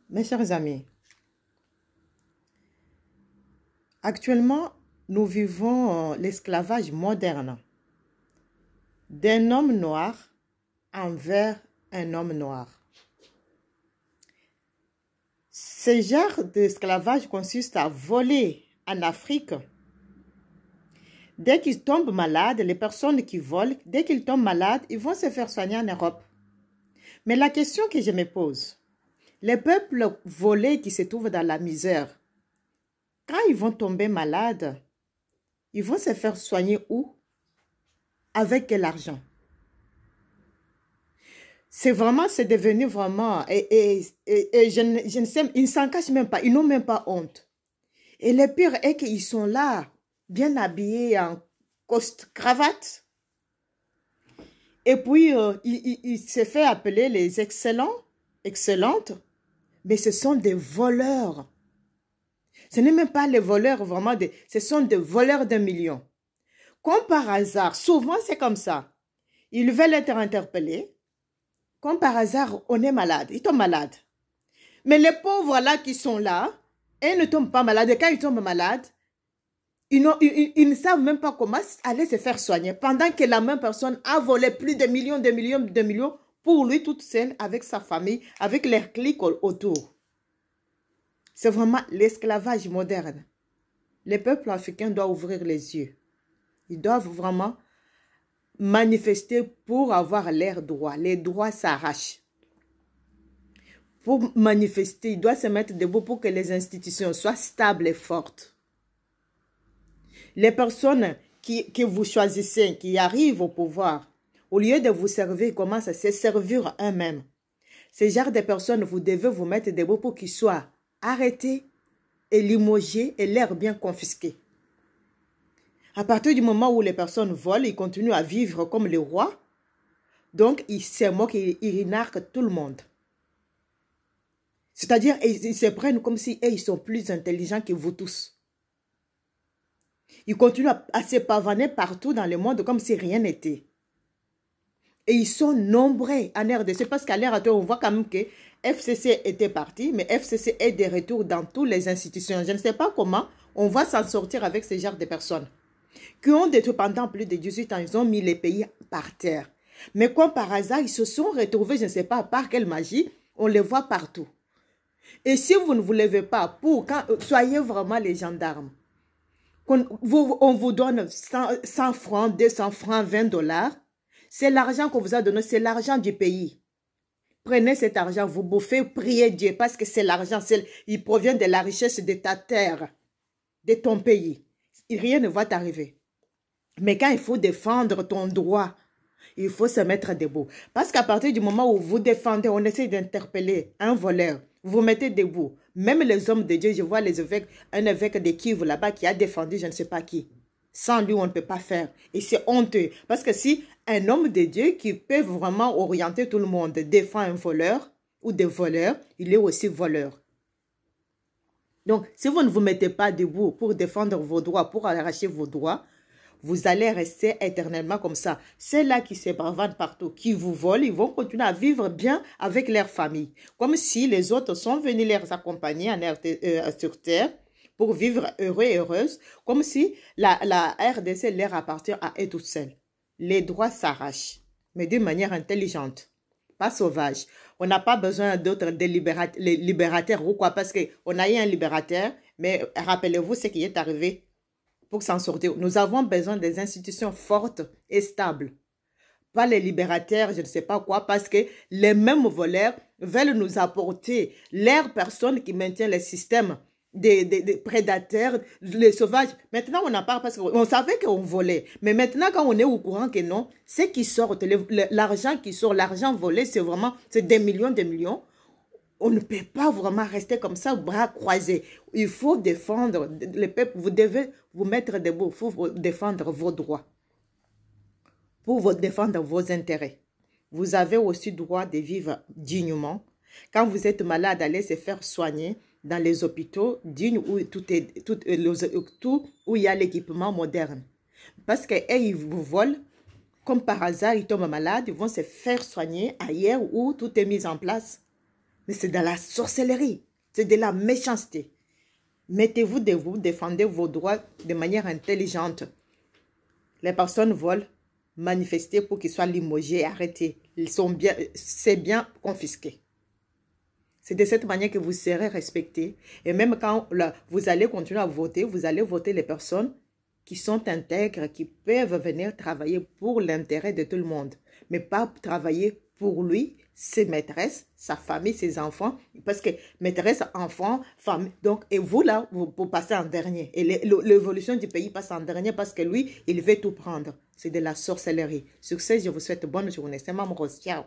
Mes chers amis, actuellement, nous vivons l'esclavage moderne d'un homme noir envers un homme noir. Ce genre d'esclavage consiste à voler en Afrique. Dès qu'ils tombent malades, les personnes qui volent, dès qu'ils tombent malades, ils vont se faire soigner en Europe. Mais la question que je me pose, les peuples volés qui se trouvent dans la misère, quand ils vont tomber malades, ils vont se faire soigner où? Avec quel argent? C'est devenu vraiment, je ne sais, ils ne s'en cachent même pas, ils n'ont même pas honte. Et le pire est qu'ils sont là, bien habillés en cravate. Et puis, il se fait appeler les excellentes, mais ce sont des voleurs. Ce n'est même pas les voleurs vraiment, ce sont des voleurs de millions. Comme par hasard, souvent c'est comme ça. Ils veulent être interpellés. Comme par hasard, on est malade, ils tombent malades. Mais les pauvres là qui sont là, ils ne tombent pas malades. Et quand ils tombent malades, ils ne savent même pas comment aller se faire soigner. Pendant que la même personne a volé plus de millions pour lui toute seule, avec sa famille, avec leurs clics autour. C'est vraiment l'esclavage moderne. Les peuples africains doivent ouvrir les yeux. Ils doivent vraiment manifester pour avoir leurs droits. Les droits s'arrachent. Pour manifester, ils doivent se mettre debout pour que les institutions soient stables et fortes. Les personnes que vous choisissez, qui arrivent au pouvoir, au lieu de vous servir, commencent à se servir eux-mêmes. Ces genres de personnes, vous devez vous mettre debout pour qu'ils soient arrêtés et limogés et leurs biens confisqués. À partir du moment où les personnes volent, ils continuent à vivre comme les rois. Donc, ils se moquent et ils narquent tout le monde. C'est-à-dire, ils se prennent comme si ils sont plus intelligents que vous tous. Ils continuent à se pavaner partout dans le monde comme si rien n'était. Et ils sont nombreux en RDC parce qu'à l'heure actuelle, on voit quand même que FCC était parti, mais FCC est de retour dans toutes les institutions. Je ne sais pas comment on va s'en sortir avec ce genre de personnes qui ont détruit pendant plus de 18 ans, ils ont mis les pays par terre. Mais comme par hasard, ils se sont retrouvés, je ne sais pas par quelle magie, on les voit partout. Et si vous ne vous levez pas soyez vraiment les gendarmes. On vous donne 100 francs, 200 francs, 20 $. C'est l'argent qu'on vous a donné, c'est l'argent du pays. Prenez cet argent, vous bouffez, priez Dieu, parce que c'est l'argent, il provient de la richesse de ta terre, de ton pays. Rien ne va t'arriver. Mais quand il faut défendre ton droit, il faut se mettre debout. Parce qu'à partir du moment où vous défendez, on essaie d'interpeller un voleur, vous mettez debout. Même les hommes de Dieu, je vois les évêques, un évêque de Kivu là-bas qui a défendu je ne sais pas qui. Sans lui, on ne peut pas faire. Et c'est honteux. Parce que si un homme de Dieu qui peut vraiment orienter tout le monde défend un voleur ou des voleurs, il est aussi voleur. Donc, si vous ne vous mettez pas debout pour défendre vos droits, pour arracher vos droits, vous allez rester éternellement comme ça. Ceux-là qui se bavardent partout, qui vous volent, ils vont continuer à vivre bien avec leur famille. Comme si les autres sont venus les accompagner sur Terre pour vivre heureux et heureuses. Comme si la RDC leur appartient à eux toutes seules. Les droits s'arrachent, mais d'une manière intelligente, pas sauvage. On n'a pas besoin d'autres libérateurs ou quoi, parce qu'on a eu un libérateur, mais rappelez-vous ce qui est arrivé. Pour s'en sortir, nous avons besoin des institutions fortes et stables. Pas les libérateurs, je ne sais pas quoi, parce que les mêmes voleurs veulent nous apporter leurs personnes qui maintiennent le système des prédateurs, les sauvages. Maintenant, on en parle parce qu'on savait qu'on volait. Mais maintenant, quand on est au courant que non, ce qui sort, l'argent qui sort, l'argent volé, c'est des millions. On ne peut pas vraiment rester comme ça, bras croisés. Il faut défendre le peuple. Vous devez vous mettre debout pour défendre vos droits, pour défendre vos intérêts. Vous avez aussi droit de vivre dignement. Quand vous êtes malade, allez se faire soigner dans les hôpitaux dignes où où il y a l'équipement moderne. Parce qu'ils vous volent, comme par hasard, ils tombent malades, ils vont se faire soigner ailleurs où tout est mis en place. Mais c'est de la sorcellerie. C'est de la méchanceté. Mettez-vous de vous, défendez vos droits de manière intelligente. Les personnes volent, manifester pour qu'ils soient limogés et arrêtés. C'est bien confisqué. C'est de cette manière que vous serez respectés. Et même quand vous allez continuer à voter, vous allez voter les personnes qui sont intègres, qui peuvent venir travailler pour l'intérêt de tout le monde. Mais pas travailler pour lui, ses maîtresses, sa famille, ses enfants. Parce que maîtresse, enfants, famille. Donc, et vous là, vous passez en dernier. Et l'évolution du pays passe en dernier parce que lui, il veut tout prendre. C'est de la sorcellerie. Sur ce, je vous souhaite bonne journée. C'est Maman Rose. Ciao.